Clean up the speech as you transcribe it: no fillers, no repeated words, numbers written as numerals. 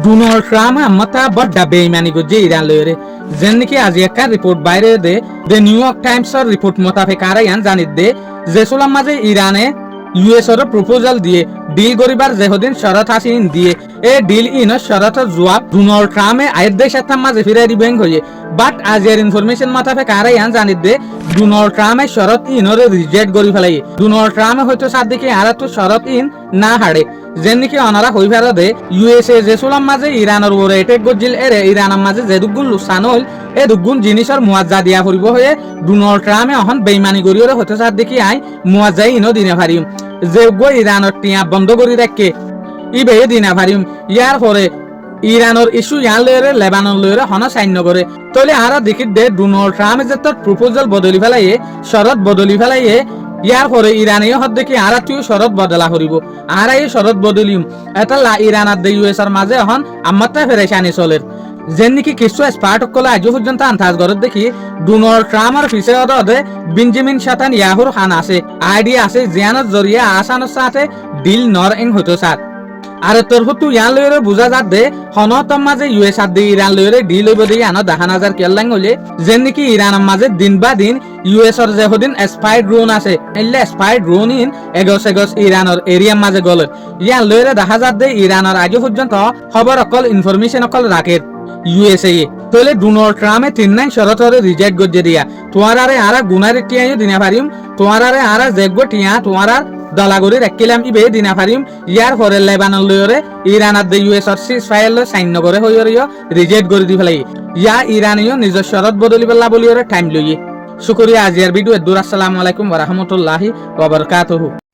Donald Trump আমাতা বড্ডা বেইমানি গজে Iran লয়রে যেন নাকি আজি একটা রিপোর্ট বাইরে দে দ্য নিউ ইয়র্ক টাইমসর রিপোর্ট মোতাবেক আর ইয়ান জানিত দে যে সোলাম মাঝে ইরানে ইউএসর প্রপোজাল দিয়ে ডিল করিবার যেহদিন শরত হাসিন দিয়ে এ ডিল ইন শরত জবাব ডোনাল্ড ট্রাম্পে আয়ের দেশ একটা মাঝে ফিরাই দিবেন হয়ে বাট আজিয়ার ইনফরমেশন মোতাবেক আর ইয়ান জানিত দে ডোনাল্ড ট্রাম্পে শরত ইনরে রিজেক্ট করি ফেলাই ডোনাল্ড ট্রাম্পে হয়তো সাত দিকে আর তো শরত ইন না হাড়ে যেন নাকি অনারা হই ফেরা দে ইউএসএ যে সোলাম মাঝে ইরানের উপরে এটেক গজিল এরে ইরানের মাঝে যে দুগুণ লুসান হইল এ দুগুণ জিনিসের মুয়াজ্জা দিয়া ফুরিব হয়ে ডোনাল্ড ট্রাম্পে অহন বেইমানি করিওরে হতে সাত দেখি আই মুয়াজ্জাই ইনো দিনে পারিম যে গো ইরানের টিয়া বন্ধ করি রাখকে ইবে দিনা পারিম ইয়ার পরে ইরানের ইস্যু ইয়ান লয়রে লেবানন লয়রে হন সাইন্য করে তলে আরা দেখি দে ডোনাল্ড ট্রাম্পে যে তোর প্রপোজাল বদলি ফেলাইয়ে শরত বদলি ফেলাইয়ে ইয়ার পরে ইরানীয় হদ দেখি আর তুই শরত বদলা করিব আর এই শরত বদলিম এটা লা ইরান আর ইউএসর মাঝে এখন আমারটা ফেরেশানি চলের যেন নাকি কিছু স্পার্ট কলে আজও পর্যন্ত আন্তাজ ঘরত দেখি ডোনাল্ড ট্রাম্পের পিছে অদে বেঞ্জামিন শাতান ইয়াহুর খান আছে আইডিয়া আছে জিয়ানোর জরিয়া আসানোর সাথে ডিল নর এং হইতো সাথ আর তোর হতু ইয়ান লয়রে বুঝা যাত দে হনতম মাঝে ইউএস আর ইরান লয়রে ডি লইব দিয়ে আনো দেখা নাজার কেল্লাং হলে যেন নাকি ইরানের মাঝে দিন বা দিন ইউএসর যে হদিন স্পাই ড্রোন আছে এলে স্পাই ড্রোন ইন এগস ইরানের এরিয়ার মাঝে গল ইয়ান লয়রে দেখা যাত দে ইরানের আগে পর্যন্ত খবর অকল ইনফরমেশন অকল রাখে ইউএসএ তাহলে ডোনাল্ড ট্রাম্পে ৩ শরতরে রিজেক্ট গজে দিয়া তোমার আরে আরা গুনারে টিয়াই দিনা পারিম তোমার আরে আরা জেগবো টিয়া তোমার আর দলাগরি রাখিলাম ইবে দিনা পারিম ইয়ার পরে লেবানন লয়রে ইরান আর ইউএস আর সিজফায়ার লয় সাইন্য করে হইরিও রিজেক্ট করে দি ফেলাই ইয়া ইরানীয় নিজের শরত বদলি পেলা বলিওরে টাইম লইয়ে শুকরিয়া আজিয়ার ভিডিও দূর আসসালামু আলাইকুম ওয়া রাহমাতুল্লাহি ওয়া বারাকাতুহু।